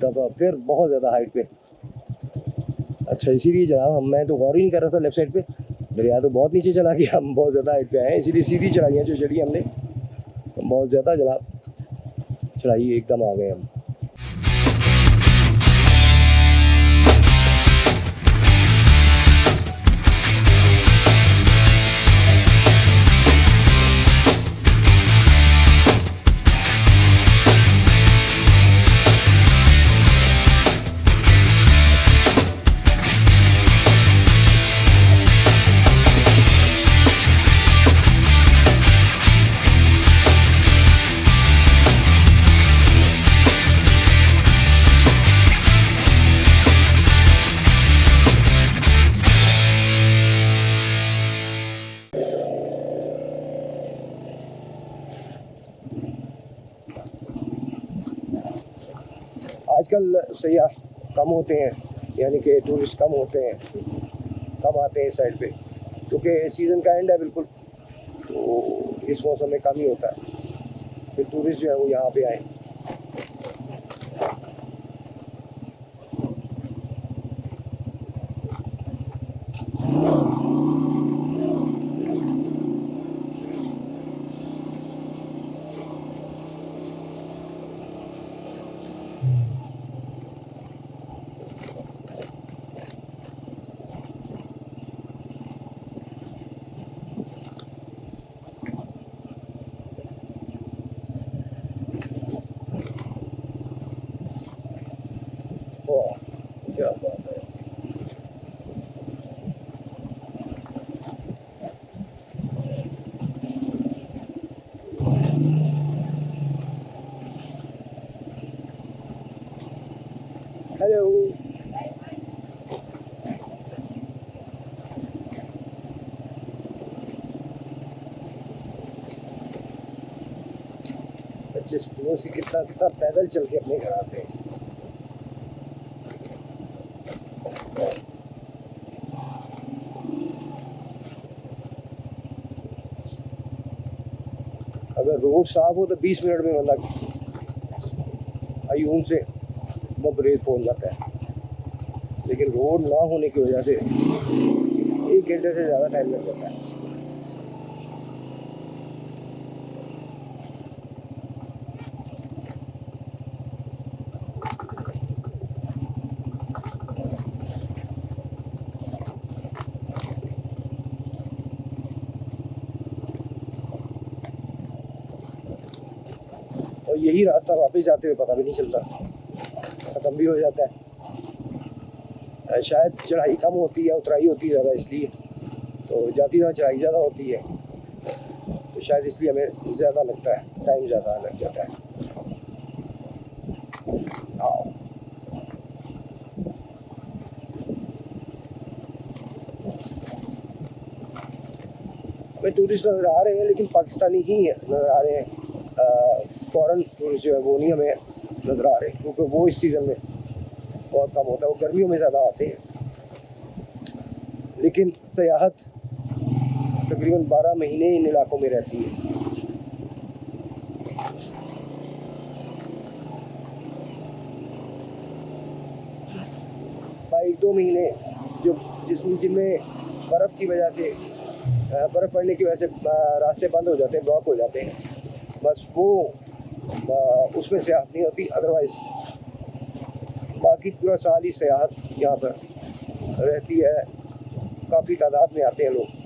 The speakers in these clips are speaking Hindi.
दफ़ा फिर बहुत ज़्यादा हाइट पे। अच्छा इसीलिए जनाब मैं तो गौर ही नहीं कर रहा था लेफ़्ट साइड पे, दरिया तो बहुत नीचे चला गया, हम बहुत ज़्यादा हाइट पे आए हैं, इसीलिए सीधी चढ़ाई है जो चढ़ी हमने बहुत ज़्यादा जनाब, चढ़ाई एकदम आ गए हम। आजकल सयाह कम होते हैं, यानी कि टूरिस्ट कम होते हैं, कम आते हैं इस साइड पे, क्योंकि सीज़न का एंड है बिल्कुल, तो इस मौसम में कम ही होता है, फिर टूरिस्ट जो है वो यहाँ पे आए। वाह क्या बात है। हेलो बच्चे स्कूलों से कितना कितना पैदल चल के अपने घर आते हैं। अगर रोड साफ हो तो 20 मिनट में बंदा अयून से बबरेज पहुंच जाता है, लेकिन रोड ना होने की वजह से 1 घंटे से ज़्यादा टाइम लग जाता है। और यही रास्ता वापस जाते हुए पता भी नहीं चलता, ख़त्म भी हो जाता है। शायद चढ़ाई कम होती है, उतराई होती है ज़्यादा, इसलिए तो जाती हुआ चढ़ाई ज़्यादा होती है, तो शायद इसलिए हमें ज़्यादा लगता है, टाइम ज़्यादा लग जाता है। हाँ हमें टूरिस्ट नज़र आ रहे हैं, लेकिन पाकिस्तानी ही है नज़र आ रहे हैं, फॉरेन टूरिस्ट जो है वो नहीं हमें नज़र आ रहे, क्योंकि वो इस सीज़न में बहुत कम होता है, वो गर्मियों में ज़्यादा आते हैं। लेकिन सयाहत तकरीबन 12 महीने इन इलाकों में रहती है। भाई 1-2 महीने जो जिनमें बर्फ़ की वजह से, बर्फ़ पड़ने की वजह से रास्ते बंद हो जाते हैं, ब्लॉक हो जाते हैं, बस वो उसमें सयाहत नहीं होती। अदरवाइज़ बाकी पूरा साल ही सयाहत यहाँ पर रहती है, काफ़ी तादाद में आते हैं लोग।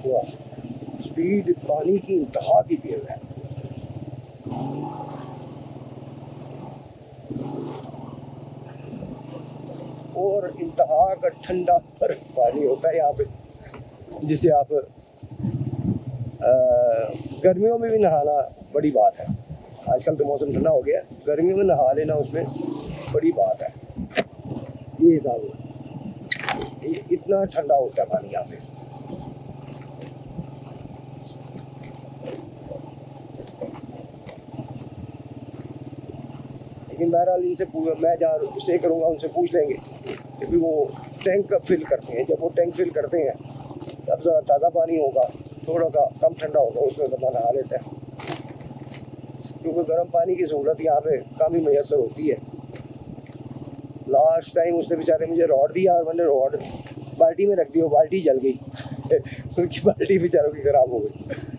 हुआ, स्पीड पानी की इंतहा की तेज है। और इंतहा का ठंडा बर्फ पानी होता है यहाँ पे, जिसे आप गर्मियों में भी नहाना बड़ी बात है। आजकल तो मौसम ठंडा हो गया, गर्मियों में नहा लेना उसमें बड़ी बात है। ये हिसाब है, इतना ठंडा होता है पानी यहाँ पे। लेकिन बहरहाल इनसे मैं जहाँ स्टे करूँगा उनसे पूछ लेंगे, क्योंकि वो टैंक फिल करते हैं। जब वो टैंक फिल करते हैं तब ज़रा ताज़ा पानी होगा, थोड़ा सा कम ठंडा होगा, उसमें बंदा नहा लेता है। क्योंकि गर्म पानी की सहूलत यहाँ पे कम ही मैसर होती है। लास्ट टाइम उसने बेचारे मुझे रॉड दिया और मैंने रॉड बाल्टी में रख दी, वो बाल्टी जल गई उनकी बाल्टी बेचारों की ख़राब हो गई।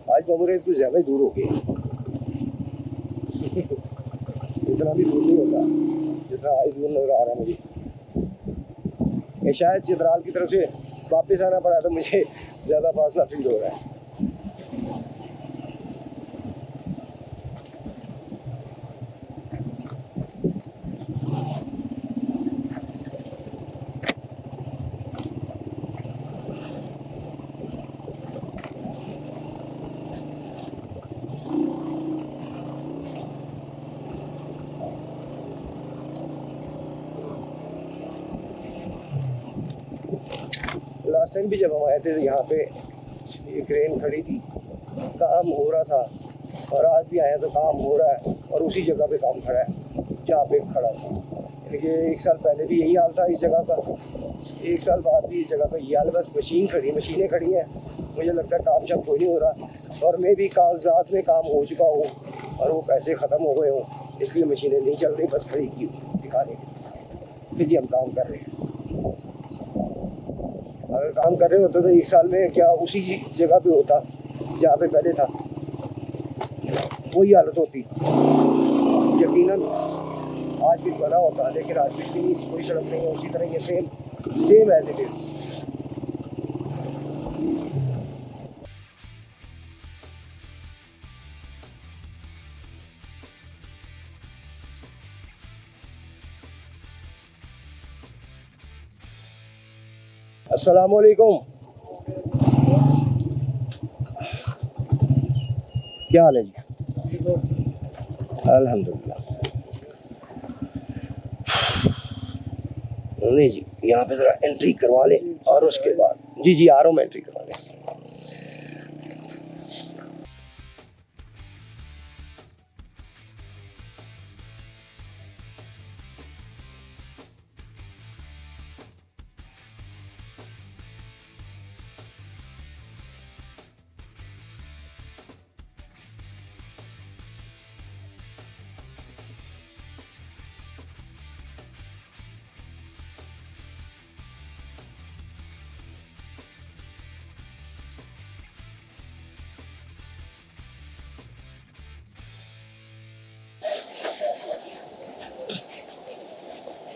आज बमरेज कुछ ज़्यादा ही दूर हो गए इतना भी दूर नहीं होता जितना आज दूर नजर आ रहा है मुझे। ये शायद चित्राल की तरफ से वापस आना पड़ा तो मुझे ज़्यादा फासला फील हो रहा है। लास्ट टाइम भी जब हम आए थे तो यहाँ पे ये क्रेन खड़ी थी, काम हो रहा था, और आज भी आए तो काम हो रहा है और उसी जगह पे काम खड़ा है जहाँ पे खड़ा था। यानी 1 साल पहले भी यही हाल था इस जगह का, 1 साल बाद भी इस जगह पे यही हाल। बस मशीनें खड़ी हैं, मुझे लगता है काम शाम कोई नहीं हो रहा, और मैं भी कागजात में काम हो चुका हूँ और वो पैसे ख़त्म हो गए हों, इसलिए मशीनें नहीं चल रही, बस खड़ी की दिखाने के फिर जी हम काम कर रहे हैं। अगर काम कर रहे होते तो 1 साल में क्या उसी जगह पे होता जहाँ पे पहले था, वही हालत होती यकीनन। आज भी बना होता, लेकिन आज कुछ भी नहीं, कोई सड़क नहीं है, उसी तरह ये सेम एज इट इज़। अस्सलाम वालेकुम। क्या हाल है जी? अल्हम्दुलिल्लाह। नहीं जी, यहाँ पे ज़रा एंट्री करवा लें और उसके बाद जी जी आ रहा हूँ मैं, एंट्री करवा लें।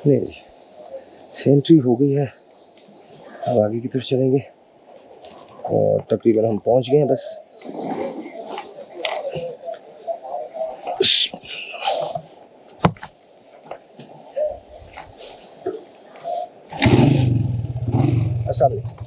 नहीं जी, एंट्री हो गई है, अब आगे की तरफ चलेंगे और तकरीबन हम पहुंच गए हैं बस। अस्सलाम वालेकुम।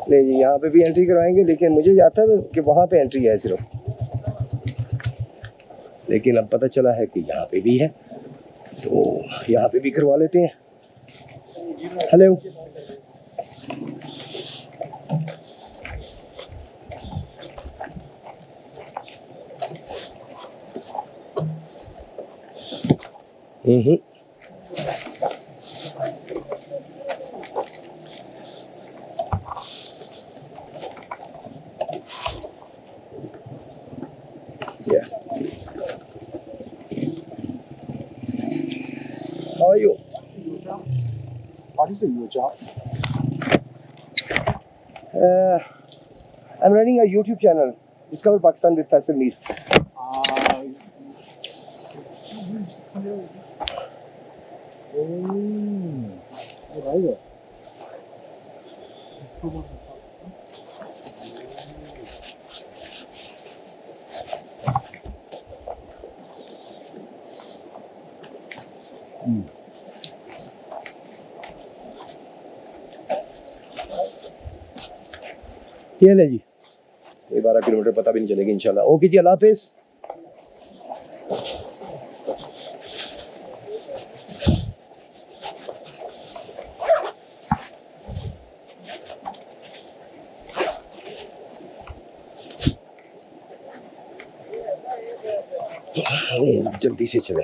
नहीं जी, यहाँ पे भी एंट्री करवाएंगे, लेकिन मुझे जाता है कि वहाँ पे एंट्री है सिर्फ, लेकिन अब पता चला है कि यहाँ पे भी है, तो यहाँ पे भी करवा लेते हैं। Hello. Hmm. Yeah. How are you? What is your job? I'm running a YouTube channel, Discover Pakistan with Faisal Mir. Right. ये ले जी, ये 12 किलोमीटर पता भी नहीं चलेगी इंशाल्लाह। ओके जी, अल्लाह हाफिज़। जल्दी से चले।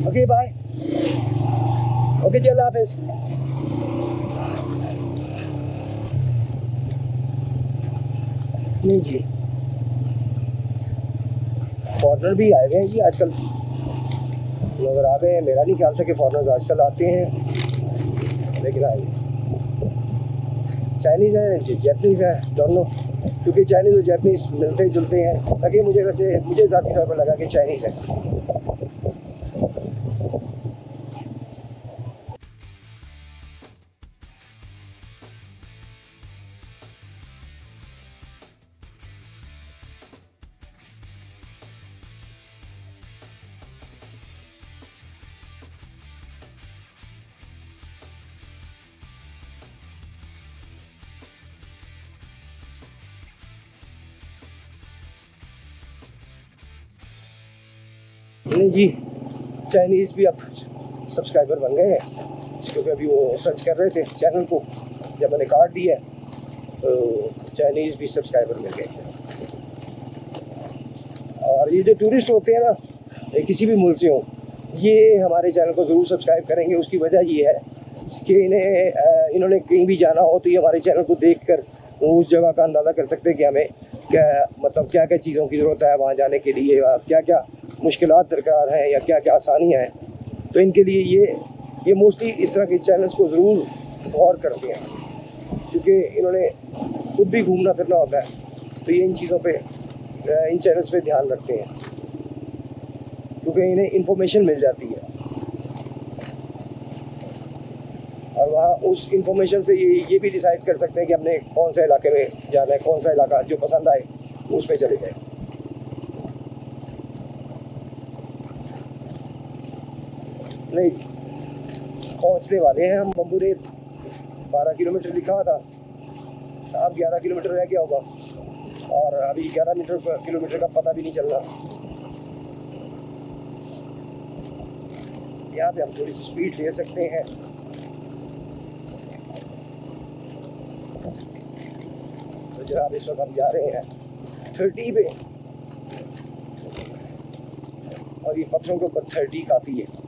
Okay bye. ओके जी, अल्लाह हाफिज़। नहीं जी, फॉरनर भी आए हुए हैं जी आजकल, अगर आ गए हैं, मेरा नहीं ख्याल था कि फॉरनर्स आजकल आते हैं, लेकिन आए। चाइनीज़ है जी, जैपनीज़ है, डोंट नो, क्योंकि चाइनीज़ और जैपनीज़ मिलते जुलते हैं, लगे मुझे, वैसे मुझे ज़ाती तौर पर लगा कि चाइनीज़ है। नहीं जी, चाइनीज़ भी अब सब्सक्राइबर बन गए हैं, क्योंकि अभी वो सर्च कर रहे थे चैनल को, जब मैंने कार्ड दिया तो चाइनीज़ भी सब्सक्राइबर मिल गए। और ये जो टूरिस्ट होते हैं ना, ये किसी भी मुल्क से हों, ये हमारे चैनल को ज़रूर सब्सक्राइब करेंगे। उसकी वजह ये है कि इन्होंने कहीं भी जाना हो तो ये हमारे चैनल को देखकर उस जगह का अंदाज़ा कर सकते हैं कि हमें क्या, मतलब क्या क्या चीज़ों की ज़रूरत है वहाँ जाने के लिए, या क्या क्या मुश्किलात दरकार हैं, या क्या क्या आसानियाँ हैं। तो इनके लिए ये मोस्टली इस तरह के चैनल्स को ज़रूर गौर करते हैं, क्योंकि इन्होंने खुद भी घूमना फिरना होता है, तो ये इन चीज़ों पे, इन चैनल्स पे ध्यान रखते हैं, क्योंकि इन्हें इंफॉर्मेशन मिल जाती है और वहाँ उस इंफॉर्मेशन से ये भी डिसाइड कर सकते हैं कि हमने कौन से इलाके में जाना है, कौन सा इलाका जो पसंद आए उस पे चले जाए। नहीं, पहुँचने वाले हैं हम बम्बूरेत। 12 किलोमीटर लिखा हुआ था, अब 11 किलोमीटर रह गया होगा, और अभी 11 किलोमीटर का पता भी नहीं चल रहा। यहाँ पे हम थोड़ी सी स्पीड ले सकते हैं। तो जनाब इस वक्त हम जा रहे हैं 30 पे, और ये पत्थरों के ऊपर 30 काफ़ी है।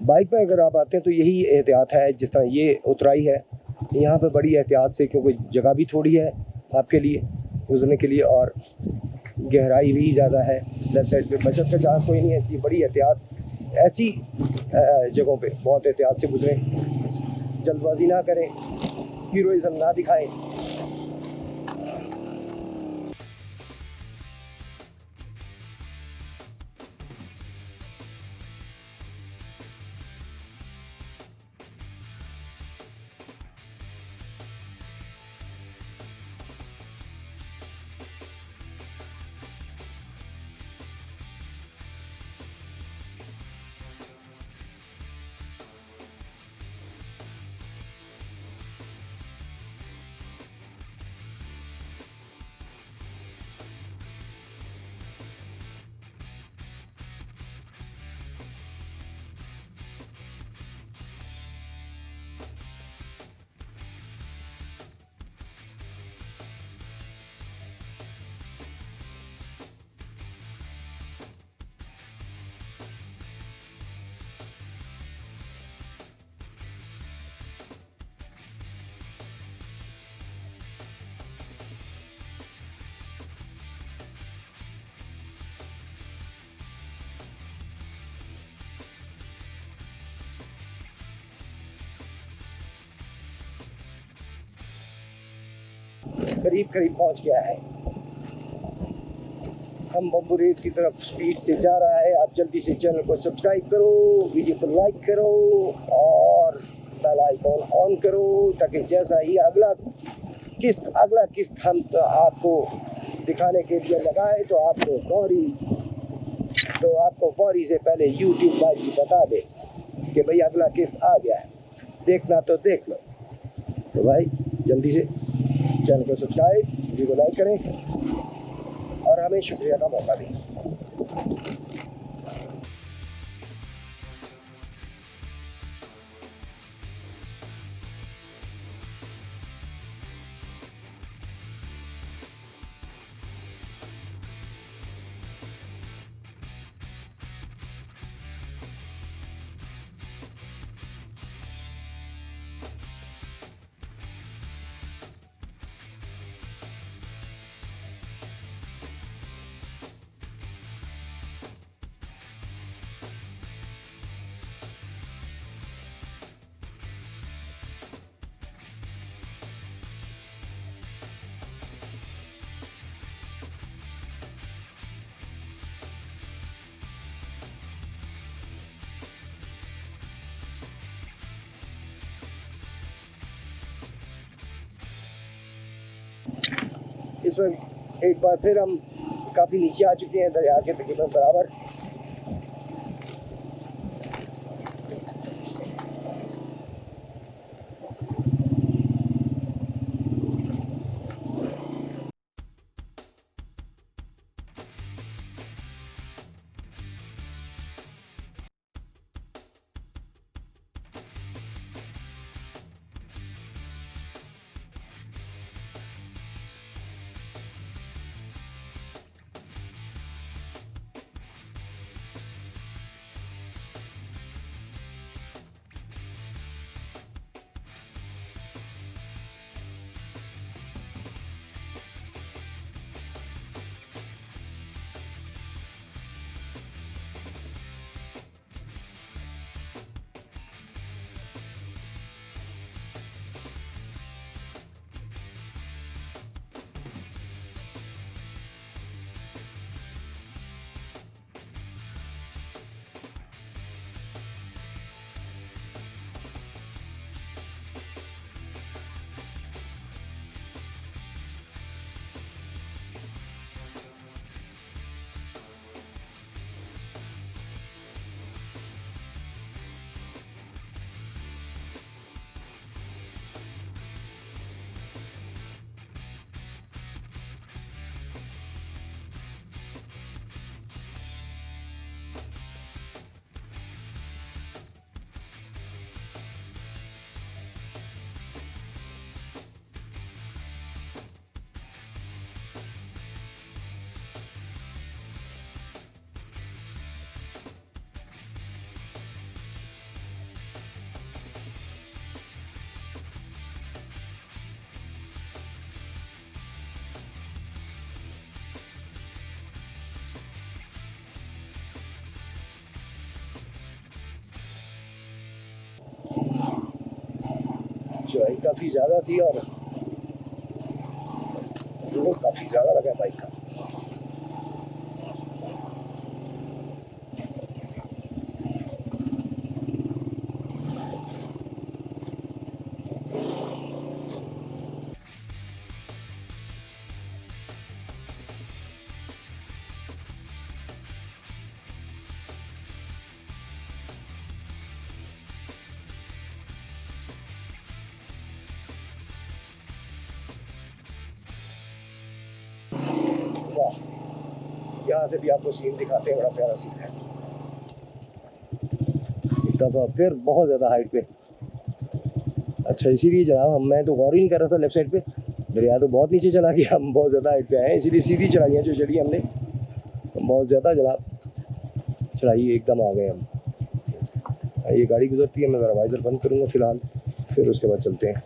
बाइक पर अगर आप आते हैं तो यही एहतियात है, जिस तरह ये उतराई है यहाँ पे बड़ी एहतियात से, क्योंकि जगह भी थोड़ी है आपके लिए गुजरने के लिए, और गहराई भी ज़्यादा है। लेफ्ट साइड पे बचत का चांस कोई नहीं है, इसलिए बड़ी एहतियात ऐसी जगहों पे बहुत एहतियात से गुजरें, जल्दबाजी ना करें, हीरोइज्म ना दिखाएं। करीब करीब पहुंच गया है। हम बम्बूरेत की तरफ स्पीड से जा रहा है। आप जल्दी से चैनल को सब्सक्राइब करो, वीडियो को लाइक करो और बेल आइकॉन ऑन करो, ताकि जैसा ही अगला किस्त हम तो आपको दिखाने के लिए लगाए तो आपको फौरी से पहले यूट्यूब भाई जी बता दे कि भाई अगला किस्त आ गया है, देखना तो देख लो। तो भाई जल्दी से चैनल को सब्सक्राइब, वीडियो को लाइक करें और हमें शुक्रिया का मौका दें। इस वक्त एक बार फिर हम काफ़ी नीचे आ चुके हैं दरिया के तकरीबन बराबर। चौड़ाई काफ़ी ज़्यादा थी और जोर काफ़ी ज़्यादा लगा बाइक का। यहाँ से भी आपको सीन दिखाते हैं, बड़ा प्यारा सीन है। एक दफ़ा फिर बहुत ज़्यादा हाइट पे। अच्छा इसीलिए जनाब मैं तो गौर ही नहीं कर रहा था लेफ्ट साइड पे, दरिया तो बहुत नीचे चला गया, हम बहुत ज़्यादा हाइट पे आए हैं, इसीलिए सीधी चढ़ाइयाँ जो चढ़ी हमने बहुत ज़्यादा जनाब चढ़ाई एकदम आ गए हम। ये गाड़ी गुजरती है, मैं ज़रा वाइज़र बंद करूँगा फ़िलहाल, फिर उसके बाद चलते हैं।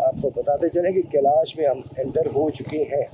आपको बताते चलें कि कैलाश में हम एंटर हो चुके हैं।